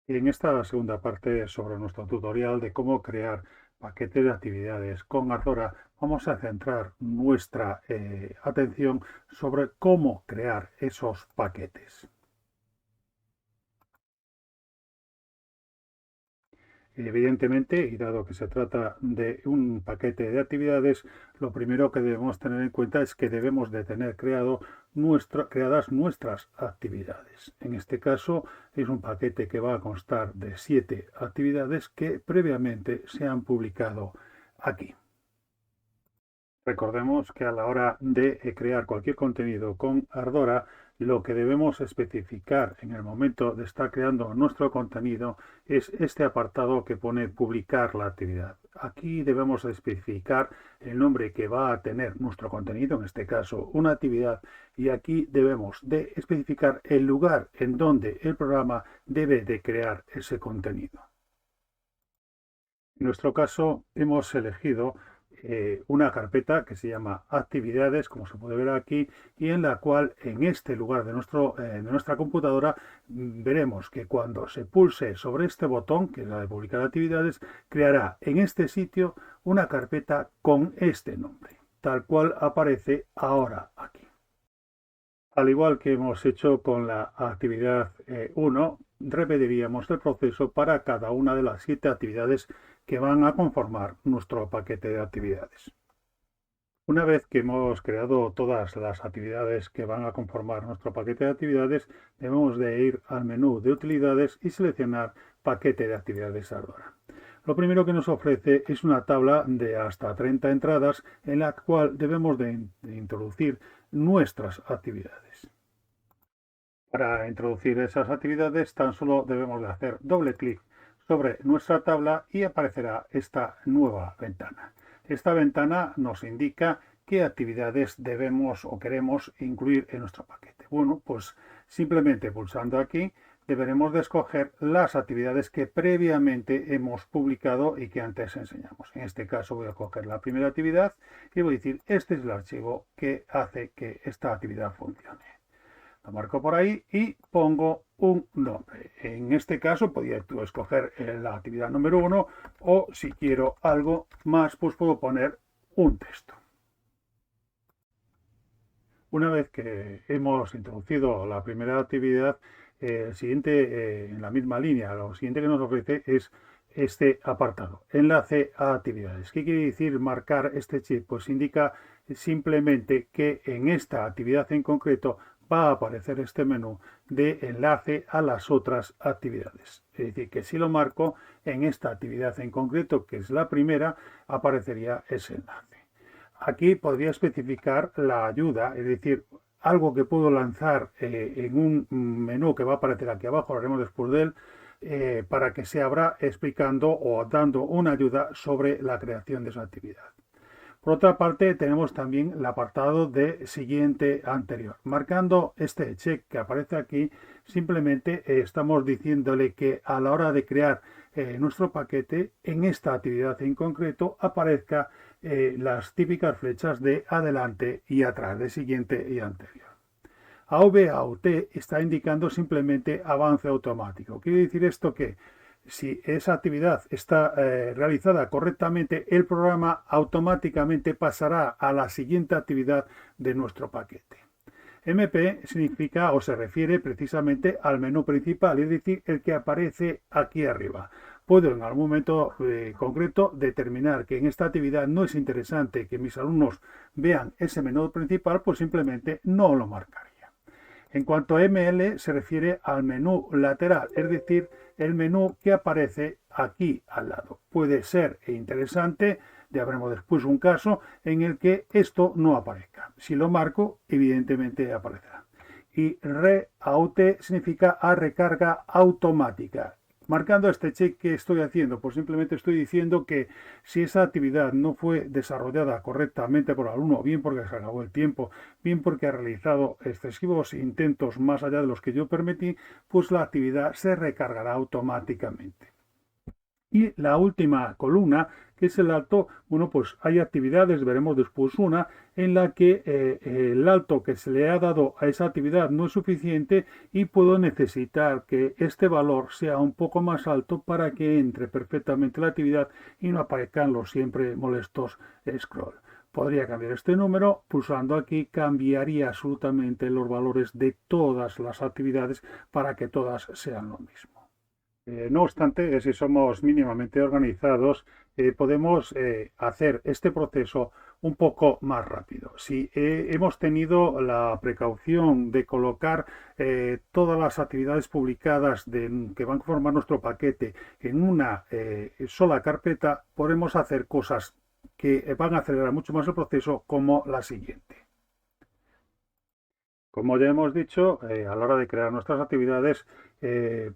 En esta segunda parte sobre nuestro tutorial de cómo crear paquetes de actividades con Ardora, vamos a centrar nuestra atención sobre cómo crear esos paquetes. Evidentemente, y dado que se trata de un paquete de actividades, lo primero que debemos tener en cuenta es que debemos de tener creadas nuestras actividades. En este caso, es un paquete que va a constar de 7 actividades que previamente se han publicado aquí. Recordemos que a la hora de crear cualquier contenido con Ardora, lo que debemos especificar en el momento de estar creando nuestro contenido es este apartado que pone publicar la actividad. Aquí debemos especificar el nombre que va a tener nuestro contenido, en este caso una actividad, y aquí debemos de especificar el lugar en donde el programa debe de crear ese contenido. En nuestro caso hemos elegido una carpeta que se llama actividades, como se puede ver aquí, y en la cual en este lugar de nuestra computadora veremos que cuando se pulse sobre este botón, que es la de publicar actividades, creará en este sitio una carpeta con este nombre, tal cual aparece ahora aquí. Al igual que hemos hecho con la actividad 1, repetiríamos el proceso para cada una de las 7 actividades que van a conformar nuestro paquete de actividades. Una vez que hemos creado todas las actividades que van a conformar nuestro paquete de actividades, debemos de ir al menú de utilidades y seleccionar paquete de actividades Ardora. Lo primero que nos ofrece es una tabla de hasta 30 entradas en la cual debemos de introducir nuestras actividades. Para introducir esas actividades tan solo debemos de hacer doble clic sobre nuestra tabla y aparecerá esta nueva ventana. Esta ventana nos indica qué actividades debemos o queremos incluir en nuestro paquete. Bueno, pues simplemente pulsando aquí deberemos de escoger las actividades que previamente hemos publicado y que antes enseñamos. En este caso voy a coger la primera actividad y voy a decir este es el archivo que hace que esta actividad funcione. Lo marco por ahí y pongo un nombre. En este caso podría tú escoger la actividad número 1 o si quiero algo más pues puedo poner un texto. Una vez que hemos introducido la primera actividad, el siguiente, en la misma línea, lo siguiente que nos ofrece es este apartado, enlace a actividades. ¿Qué quiere decir marcar este chip? Pues indica simplemente que en esta actividad en concreto va a aparecer este menú de enlace a las otras actividades. Es decir, que si lo marco en esta actividad en concreto, que es la primera, aparecería ese enlace. Aquí podría especificar la ayuda, es decir, algo que puedo lanzar en un menú que va a aparecer aquí abajo, lo haremos después de él, para que se abra explicando o dando una ayuda sobre la creación de esa actividad. Por otra parte, tenemos también el apartado de siguiente anterior. Marcando este check que aparece aquí, simplemente estamos diciéndole que a la hora de crear nuestro paquete, en esta actividad en concreto, aparezca las típicas flechas de adelante y atrás, de siguiente y anterior. AVAUT está indicando simplemente avance automático. Quiere decir esto que si esa actividad está realizada correctamente, el programa automáticamente pasará a la siguiente actividad de nuestro paquete. MP significa o se refiere precisamente al menú principal, es decir, el que aparece aquí arriba. Puedo en algún momento concreto determinar que en esta actividad no es interesante que mis alumnos vean ese menú principal, pues simplemente no lo marcaré. En cuanto a ML, se refiere al menú lateral, es decir, el menú que aparece aquí al lado. Puede ser interesante, ya veremos después un caso en el que esto no aparezca. Si lo marco, evidentemente aparecerá. Y REAUT significa a recarga automática. Marcando este check que estoy haciendo, pues simplemente estoy diciendo que si esa actividad no fue desarrollada correctamente por el alumno, bien porque se acabó el tiempo, bien porque ha realizado excesivos intentos más allá de los que yo permití, pues la actividad se recargará automáticamente. Y la última columna, que es el alto, bueno, pues hay actividades, veremos después una, en la que el alto que se le ha dado a esa actividad no es suficiente y puedo necesitar que este valor sea un poco más alto para que entre perfectamente la actividad y no aparezcan los siempre molestos scroll. Podría cambiar este número, pulsando aquí cambiaría absolutamente los valores de todas las actividades para que todas sean lo mismo. No obstante, si somos mínimamente organizados, podemos hacer este proceso un poco más rápido. Si hemos tenido la precaución de colocar todas las actividades publicadas que van a formar nuestro paquete en una sola carpeta, podemos hacer cosas que van a acelerar mucho más el proceso, como la siguiente. Como ya hemos dicho, a la hora de crear nuestras actividades,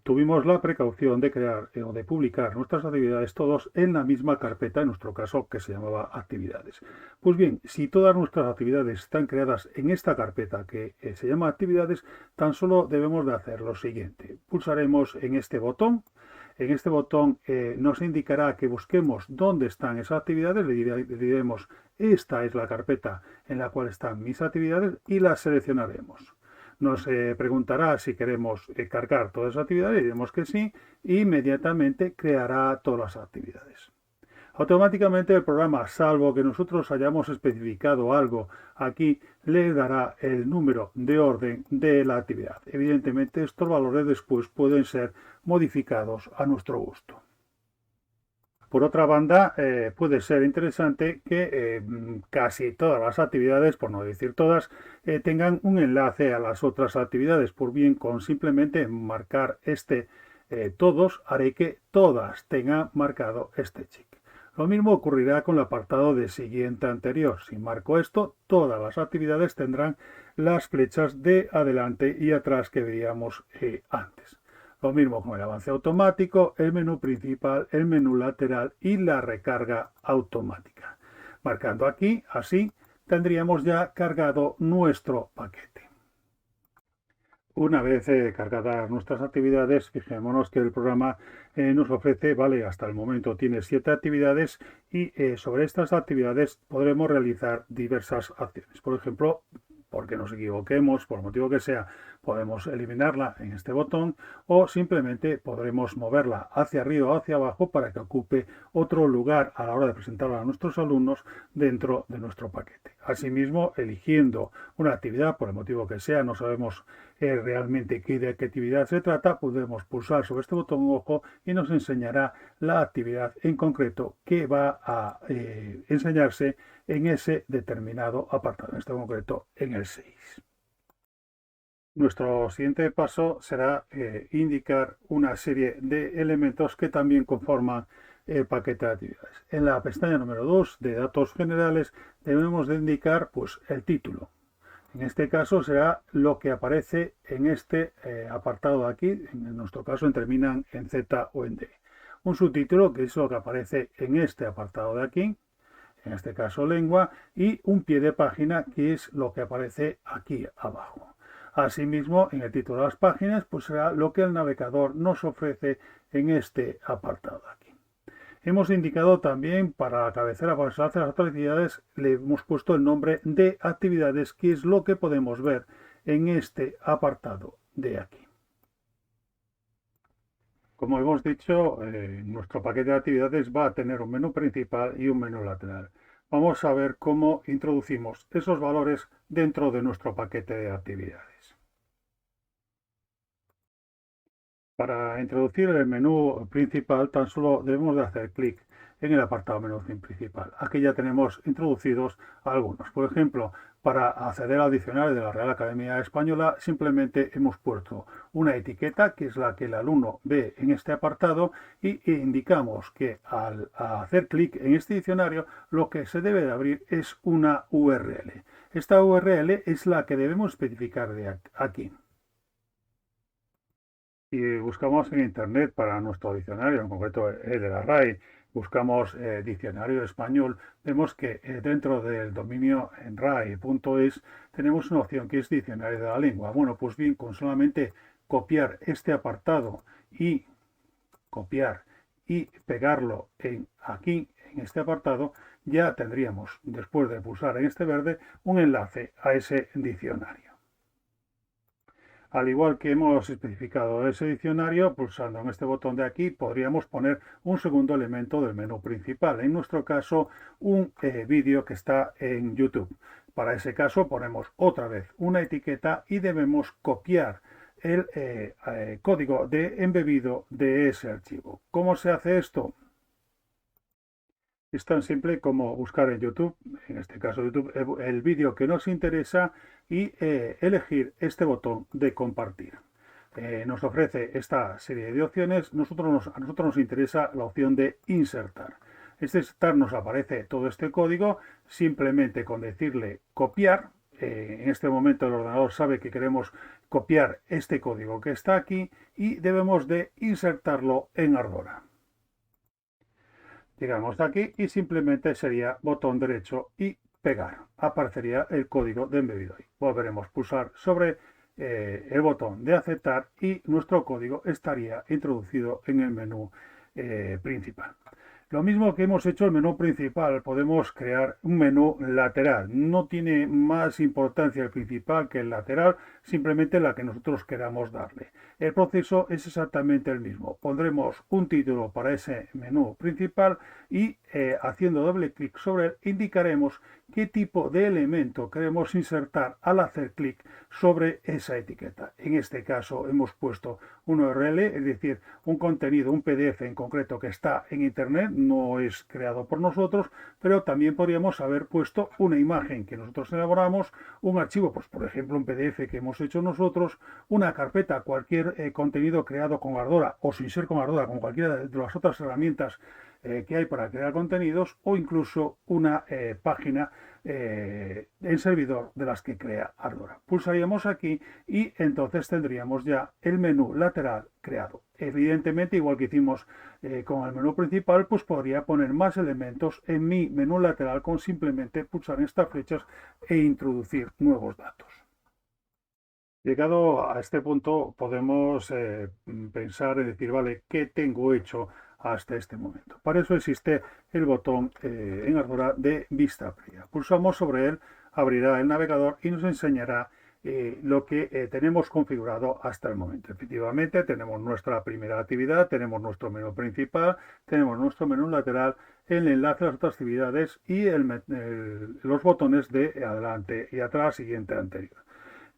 tuvimos la precaución de crear o de publicar nuestras actividades todos en la misma carpeta, en nuestro caso, que se llamaba actividades. Pues bien, si todas nuestras actividades están creadas en esta carpeta que se llama actividades, tan solo debemos de hacer lo siguiente. Pulsaremos en este botón. En este botón nos indicará que busquemos dónde están esas actividades, le diremos esta es la carpeta en la cual están mis actividades y las seleccionaremos. Nos preguntará si queremos cargar todas las actividades, le diremos que sí, e inmediatamente creará todas las actividades. Automáticamente el programa, salvo que nosotros hayamos especificado algo aquí, le dará el número de orden de la actividad. Evidentemente estos valores después pueden ser modificados a nuestro gusto. Por otra banda, puede ser interesante que casi todas las actividades, por no decir todas, tengan un enlace a las otras actividades. Por bien, con simplemente marcar este todos, haré que todas tengan marcado este check. Lo mismo ocurrirá con el apartado de siguiente anterior. Si marco esto, todas las actividades tendrán las flechas de adelante y atrás que veíamos antes. Lo mismo con el avance automático, el menú principal, el menú lateral y la recarga automática. Marcando aquí, así, tendríamos ya cargado nuestro paquete. Una vez cargadas nuestras actividades, fijémonos que el programa nos ofrece, vale, hasta el momento tiene 7 actividades y sobre estas actividades podremos realizar diversas acciones. Por ejemplo, porque nos equivoquemos, por motivo que sea, podemos eliminarla en este botón o simplemente podremos moverla hacia arriba o hacia abajo para que ocupe otro lugar a la hora de presentarla a nuestros alumnos dentro de nuestro paquete. Asimismo, eligiendo una actividad, por el motivo que sea, no sabemos realmente de qué actividad se trata, podemos pulsar sobre este botón ojo y nos enseñará la actividad en concreto que va a enseñarse en ese determinado apartado, en este concreto en el 6. Nuestro siguiente paso será indicar una serie de elementos que también conforman el paquete de actividades. En la pestaña número 2 de datos generales debemos de indicar pues, el título. En este caso será lo que aparece en este apartado de aquí, en nuestro caso terminan en Z o en D. Un subtítulo que es lo que aparece en este apartado de aquí, en este caso lengua, y un pie de página que es lo que aparece aquí abajo. Asimismo, en el título de las páginas, pues será lo que el navegador nos ofrece en este apartado de aquí. Hemos indicado también para la cabecera, para las actividades, le hemos puesto el nombre de actividades, que es lo que podemos ver en este apartado de aquí. Como hemos dicho, nuestro paquete de actividades va a tener un menú principal y un menú lateral. Vamos a ver cómo introducimos esos valores dentro de nuestro paquete de actividades. Para introducir el menú principal tan solo debemos de hacer clic en el apartado menú principal. Aquí ya tenemos introducidos algunos. Por ejemplo, para acceder al diccionario de la Real Academia Española simplemente hemos puesto una etiqueta que es la que el alumno ve en este apartado y indicamos que al hacer clic en este diccionario lo que se debe de abrir es una URL. Esta URL es la que debemos especificar de aquí. Si buscamos en Internet para nuestro diccionario, en concreto el de la RAE, buscamos diccionario español, vemos que dentro del dominio en RAE.es tenemos una opción que es diccionario de la lengua. Bueno, pues bien, con solamente copiar este apartado y copiar y pegarlo aquí, en este apartado, ya tendríamos, después de pulsar en este verde, un enlace a ese diccionario. Al igual que hemos especificado ese diccionario, pulsando en este botón de aquí, podríamos poner un segundo elemento del menú principal. En nuestro caso, un vídeo que está en YouTube. Para ese caso, ponemos otra vez una etiqueta y debemos copiar el código de embebido de ese archivo. ¿Cómo se hace esto? Es tan simple como buscar en YouTube, en este caso YouTube, el vídeo que nos interesa y elegir este botón de compartir. Nos ofrece esta serie de opciones. A nosotros nos interesa la opción de insertar. Este insertar nos aparece todo este código, simplemente con decirle copiar. En este momento el ordenador sabe que queremos copiar este código que está aquí y debemos de insertarlo en Ardora. Llegamos aquí y simplemente sería botón derecho y pegar. Aparecería el código de embebido ahí. Volveremos a pulsar sobre el botón de aceptar y nuestro código estaría introducido en el menú principal. Lo mismo que hemos hecho el menú principal, podemos crear un menú lateral. No tiene más importancia el principal que el lateral, simplemente la que nosotros queramos darle. El proceso es exactamente el mismo. Pondremos un título para ese menú principal y haciendo doble clic sobre él indicaremos qué tipo de elemento queremos insertar al hacer clic sobre esa etiqueta. En este caso hemos puesto un URL, es decir, un contenido, un PDF en concreto que está en internet, no es creado por nosotros, pero también podríamos haber puesto una imagen que nosotros elaboramos, un archivo, pues por ejemplo un PDF que hemos hecho nosotros, una carpeta, cualquier contenido creado con Ardora o sin ser con Ardora, con cualquiera de las otras herramientas que hay para crear contenidos, o incluso una página en servidor de las que crea Ardora. Pulsaríamos aquí y entonces tendríamos ya el menú lateral creado. Evidentemente, igual que hicimos con el menú principal, pues podría poner más elementos en mi menú lateral con simplemente pulsar en estas flechas e introducir nuevos datos. Llegado a este punto, podemos pensar en decir, vale, ¿qué tengo hecho hasta este momento? Para eso existe el botón en Ardora de vista previa. Pulsamos sobre él, abrirá el navegador y nos enseñará lo que tenemos configurado hasta el momento. Efectivamente, tenemos nuestra primera actividad, tenemos nuestro menú principal, tenemos nuestro menú lateral, el enlace a las otras actividades y los botones de adelante y atrás, siguiente, anterior.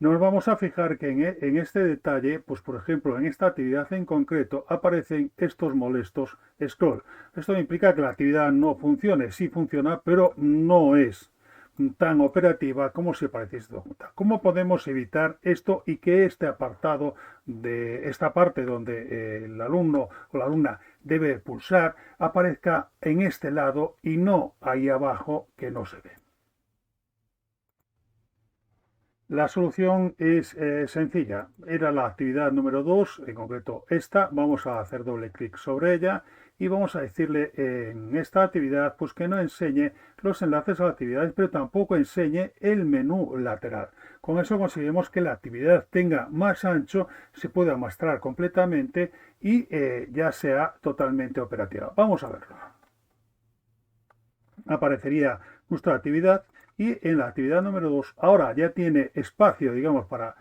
Nos vamos a fijar que en este detalle, pues por ejemplo, en esta actividad en concreto, aparecen estos molestos scroll. Esto implica que la actividad no funcione. Sí funciona, pero no es tan operativa como si apareciese junta. ¿Cómo podemos evitar esto y que este apartado de esta parte donde el alumno o la alumna debe pulsar aparezca en este lado y no ahí abajo que no se ve? La solución es sencilla. Era la actividad número 2, en concreto esta. Vamos a hacer doble clic sobre ella y vamos a decirle en esta actividad pues que no enseñe los enlaces a las actividades, pero tampoco enseñe el menú lateral. Con eso conseguimos que la actividad tenga más ancho, se pueda mostrar completamente y ya sea totalmente operativa. Vamos a verlo. Aparecería nuestra actividad. Y en la actividad número 2, ahora ya tiene espacio, digamos, para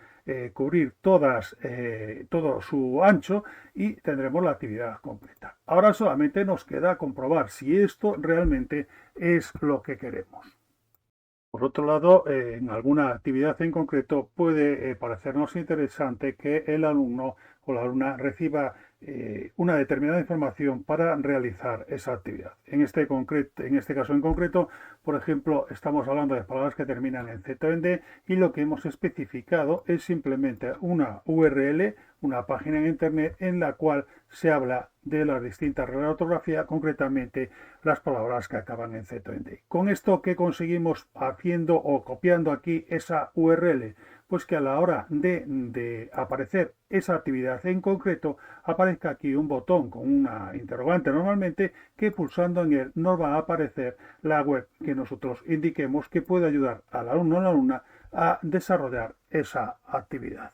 cubrir todo su ancho y tendremos la actividad completa. Ahora solamente nos queda comprobar si esto realmente es lo que queremos. Por otro lado, en alguna actividad en concreto puede parecernos interesante que el alumno o la alumna reciba una determinada información para realizar esa actividad. En este caso en concreto, por ejemplo, estamos hablando de palabras que terminan en Z o en D y lo que hemos especificado es simplemente una URL, una página en Internet en la cual se habla de las distintas reglas de ortografía, concretamente las palabras que acaban en Z o en D. Con esto, ¿qué conseguimos haciendo o copiando aquí esa URL? Pues que a la hora de aparecer esa actividad en concreto, aparezca aquí un botón con una interrogante normalmente, que pulsando en él nos va a aparecer la web que nosotros indiquemos que puede ayudar al alumno o la alumna a desarrollar esa actividad.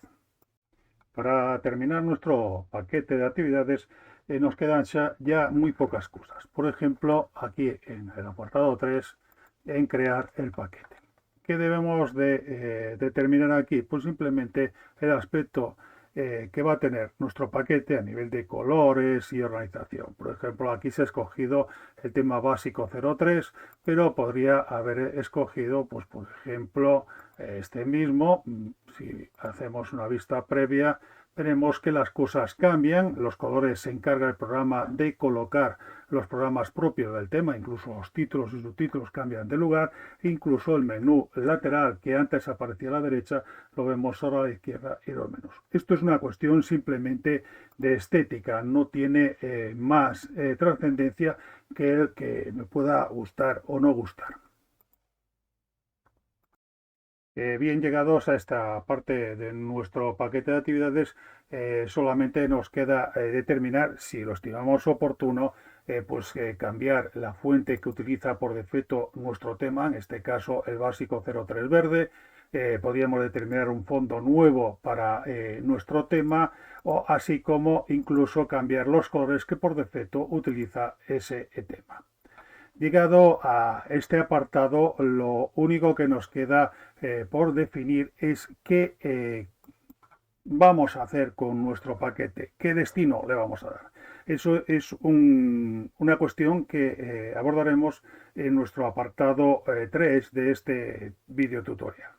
para terminar nuestro paquete de actividades nos quedan ya muy pocas cosas. Por ejemplo, aquí en el apartado 3, en crear el paquete. ¿Qué debemos de determinar aquí? Pues simplemente el aspecto que va a tener nuestro paquete a nivel de colores y organización. Por ejemplo, aquí se ha escogido el tema básico 03, pero podría haber escogido, pues por ejemplo, este mismo. Si hacemos una vista previa, veremos que las cosas cambian, los colores se encarga el programa de colocar los programas propios del tema, incluso los títulos y subtítulos cambian de lugar, incluso el menú lateral que antes aparecía a la derecha lo vemos ahora a la izquierda y los menús. Esto es una cuestión simplemente de estética, no tiene más trascendencia que el que me pueda gustar o no gustar. Bien, llegados a esta parte de nuestro paquete de actividades, solamente nos queda determinar si lo estimamos oportuno, pues cambiar la fuente que utiliza por defecto nuestro tema, en este caso el básico 03 verde. Podríamos determinar un fondo nuevo para nuestro tema, o así como incluso cambiar los colores que por defecto utiliza ese tema. Llegado a este apartado, lo único que nos queda por definir es qué vamos a hacer con nuestro paquete, qué destino le vamos a dar. Eso es una cuestión que abordaremos en nuestro apartado 3 de este video tutorial.